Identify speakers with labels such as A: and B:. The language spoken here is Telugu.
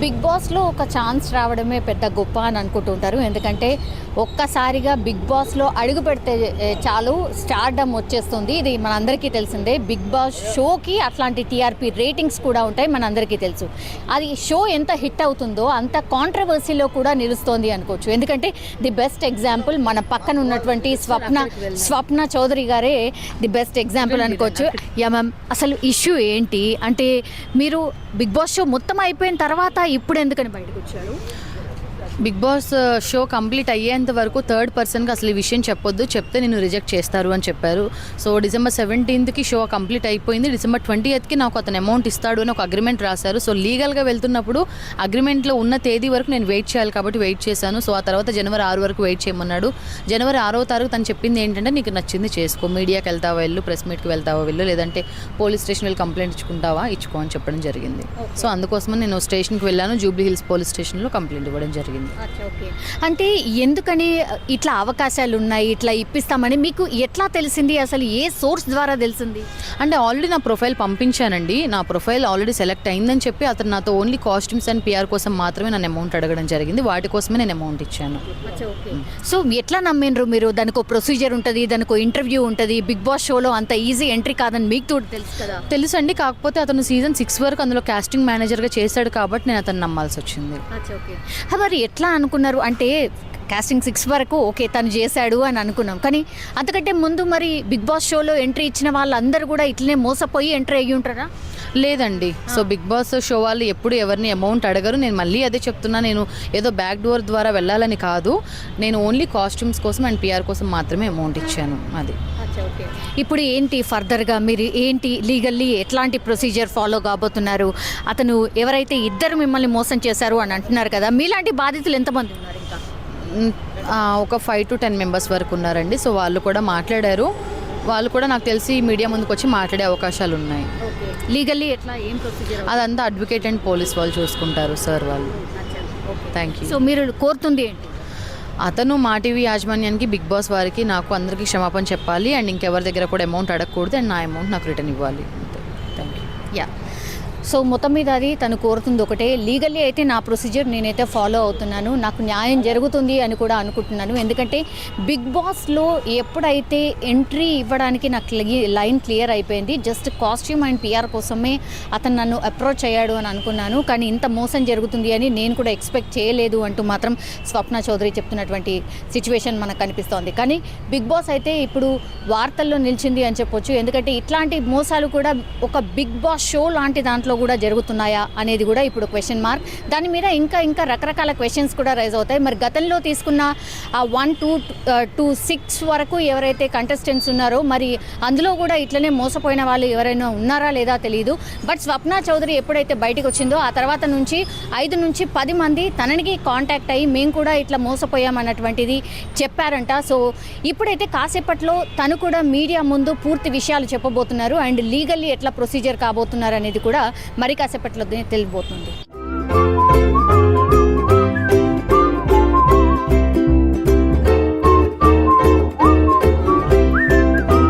A: బిగ్ బాస్లో ఒక ఛాన్స్ రావడమే పెద్ద గొప్ప అని అనుకుంటుంటారు. ఎందుకంటే ఒక్కసారిగా బిగ్ బాస్లో అడుగు పెడితే చాలు స్టార్డమ్ వచ్చేస్తుంది. ఇది మనందరికీ తెలిసిందే. బిగ్ బాస్ షోకి అట్లాంటి టీఆర్పీ రేటింగ్స్ కూడా ఉంటాయి, మనందరికీ తెలుసు. అది షో ఎంత హిట్ అవుతుందో అంత కాంట్రవర్సీలో కూడా నిలుస్తోంది అనుకోవచ్చు. ఎందుకంటే ది బెస్ట్ ఎగ్జాంపుల్ మన పక్కన ఉన్నటువంటి స్వప్న చౌదరి గారే ది బెస్ట్ ఎగ్జాంపుల్ అనుకోవచ్చు. యా మ్యామ్, అసలు ఇష్యూ ఏంటి అంటే మీరు బిగ్ బాస్ షో మొత్తం అయిపోయిన తర్వాత ఇప్పుడు ఎందుకని బయటకు వచ్చారు?
B: బిగ్ బాస్ షో కంప్లీట్ అయ్యేంత వరకు థర్డ్ పర్సన్కి అసలు ఈ విషయం చెప్పొద్దు, చెప్తే నేను రిజెక్ట్ చేస్తారు అని చెప్పారు. So December 17th show complete అయిపోయింది. December 20th నాకు అతను అమౌంట్ ఇస్తాడు అని ఒక అగ్రిమెంట్ రాశారు. సో లీగల్గా వెళ్తున్నప్పుడు అగ్రిమెంట్లో ఉన్న తేదీ వరకు నేను వెయిట్ చేయాలి కాబట్టి వెయిట్ చేశాను. సో ఆ తర్వాత January 6 వరకు వెయిట్ చేయమన్నాడు. January 6వ తారీఖు తను చెప్పింది ఏంటంటే, నీకు నచ్చింది చేసుకో, మీడియాకి వెళ్తావా వెళ్ళు, ప్రెస్ మీట్కి వెళ్తావా వెళ్ళు, లేదంటే పోలీస్ స్టేషన్ వెళ్ళి కంప్లైంట్ ఇచ్చుకుంటావా ఇచ్చుకో అని చెప్పడం జరిగింది. సో అందుకోసమని నేను స్టేషన్కి వెళ్ళాను. జూబ్లీ హిల్స్ పోలీస్ స్టేషన్లో కంప్లైంట్ ఇవ్వడం జరిగింది.
A: ఓకే, అంటే ఎందుకని ఇట్లా అవకాశాలు ఉన్నాయి, ఇట్లా ఇప్పిస్తామని మీకు ఎట్లా తెలిసింది? అసలు ఏ సోర్స్ ద్వారా తెలిసింది?
B: అంటే ఆల్రెడీ నా ప్రొఫైల్ పంపించానండి. నా ప్రొఫైల్ ఆల్రెడీ సెలెక్ట్ అయిందని చెప్పి అతను నాతో ఓన్లీ కాస్ట్యూమ్స్ అండ్ PR కోసం మాత్రమే నన్ను అమౌంట్ అడగడం జరిగింది. వాటి కోసమే నేను అమౌంట్ ఇచ్చాను.
A: సో ఎట్లా నమ్మిండ్రు మీరు? దానికి ఒక ప్రొసీజర్ ఉంటుంది, దానికి ఇంటర్వ్యూ ఉంటుంది. బిగ్ బాస్ షోలో అంత ఈజీ ఎంట్రీ కాదని మీకు కూడా తెలుసు కదా?
B: తెలుసండి, కాకపోతే అతను season 6 వరకు అందులో కాస్టింగ్ మేనేజర్గా చేశాడు కాబట్టి నేను అతను నమ్మాల్సి వచ్చింది.
A: మరి ఎట్లా అనుకున్నారు? అంటే కాస్టింగ్ 6 వరకు ఓకే తను చేశాడు అని అనుకున్నాం, కానీ అంతకంటే ముందు మరి బిగ్ బాస్ షోలో ఎంట్రీ ఇచ్చిన వాళ్ళందరూ కూడా ఇట్లనే మోసపోయి ఎంట్రీ అయ్యి ఉంటారా?
B: లేదండి. సో బిగ్ బాస్ షో వాళ్ళు ఎప్పుడు ఎవరిని అమౌంట్ అడగరు. నేను మళ్ళీ అదే చెప్తున్నా, నేను ఏదో బ్యాక్ డోర్ ద్వారా వెళ్ళాలని కాదు, నేను ఓన్లీ కాస్ట్యూమ్స్ కోసం అండ్ PR కోసం మాత్రమే అమౌంట్ ఇచ్చాను. అది
A: ఇప్పుడు ఏంటి ఫర్దర్గా మీరు ఏంటి లీగల్లీ ఎట్లాంటి ప్రొసీజర్ ఫాలో కాబోతున్నారు? అతను ఎవరైతే ఇద్దరు మిమ్మల్ని మోసం చేశారు అని అంటున్నారు కదా, మీలాంటి బాధితులు ఎంతమంది ఉన్నారు? ఇంకా
B: ఒక 5 to 10 members వరకు ఉన్నారండి. సో వాళ్ళు కూడా మాట్లాడారు. వాళ్ళు కూడా నాకు తెలిసి మీడియా ముందుకు వచ్చి మాట్లాడే అవకాశాలు ఉన్నాయి.
A: లీగల్లీ ఎట్లా ఏం ప్రొసీజర్?
B: అదంతా అడ్వకేట్ అండ్ పోలీస్ వాళ్ళు చూసుకుంటారు సార్ వాళ్ళు. Thank you.
A: సో మీరు కోరుతుంది ఏంటి?
B: అతను మా టీవీ యాజమాన్యానికి, బిగ్ బాస్ వారికి, నాకు అందరికీ క్షమాపణ చెప్పాలి అండ్ ఇంకెవరి దగ్గర కూడా అమౌంట్ అడగకూడదు అండ్ నా అమౌంట్ నాకు రిటర్న్ ఇవ్వాలి. Thank you.
A: యా, సో మొత్తం మీద అది తను కోరుతుంది ఒకటే. లీగల్లీ అయితే నా ప్రొసీజర్ నేనైతే ఫాలో అవుతున్నాను, నాకు న్యాయం జరుగుతుంది అని కూడా అనుకుంటున్నాను. ఎందుకంటే బిగ్ బాస్లో ఎప్పుడైతే ఎంట్రీ ఇవ్వడానికి నాకు లైన్ క్లియర్ అయిపోయింది, జస్ట్ కాస్ట్యూమ్ అండ్ PR కోసమే అతను నన్ను అప్రోచ్ అయ్యాడు అని అనుకున్నాను, కానీ ఇంత మోసం జరుగుతుంది అని నేను కూడా ఎక్స్పెక్ట్ చేయలేదు అంటూ మాత్రం స్వప్న చౌదరి చెప్తున్నటువంటి సిచ్యువేషన్ మనకు కనిపిస్తోంది. కానీ బిగ్ బాస్ అయితే ఇప్పుడు వార్తల్లో నిలిచింది అని చెప్పొచ్చు. ఎందుకంటే ఇట్లాంటి మోసాలు కూడా ఒక బిగ్ బాస్ షో లాంటి దాంట్లో కూడా జరుగుతున్నాయా అనేది కూడా ఇప్పుడు క్వశ్చన్ మార్క్. దాని మీద ఇంకా రకరకాల క్వశ్చన్స్ కూడా రైజ్ అవుతాయి. మరి గతంలో తీసుకున్న ఆ 1 to 6 వరకు ఎవరైతే కంటెస్టెంట్స్ ఉన్నారో మరి అందులో కూడా ఇట్లనే మోసపోయిన వాళ్ళు ఎవరైనా ఉన్నారా లేదా తెలియదు. బట్ స్వప్న చౌదరి ఎప్పుడైతే బయటకు వచ్చిందో ఆ తర్వాత నుంచి 5 నుంచి 10 మంది తనకి కాంటాక్ట్ అయ్యి మేము కూడా ఇట్లా మోసపోయామన్నటువంటిది చెప్పారంట. సో ఇప్పుడైతే కాసేపట్లో తను కూడా మీడియా ముందు పూర్తి విషయాలు చెప్పబోతున్నారు అండ్ లీగల్లీ ఎట్లా ప్రొసీజర్ కాబోతున్నారు అనేది కూడా మరి కాసేపట్లో తెలియబోతుంది.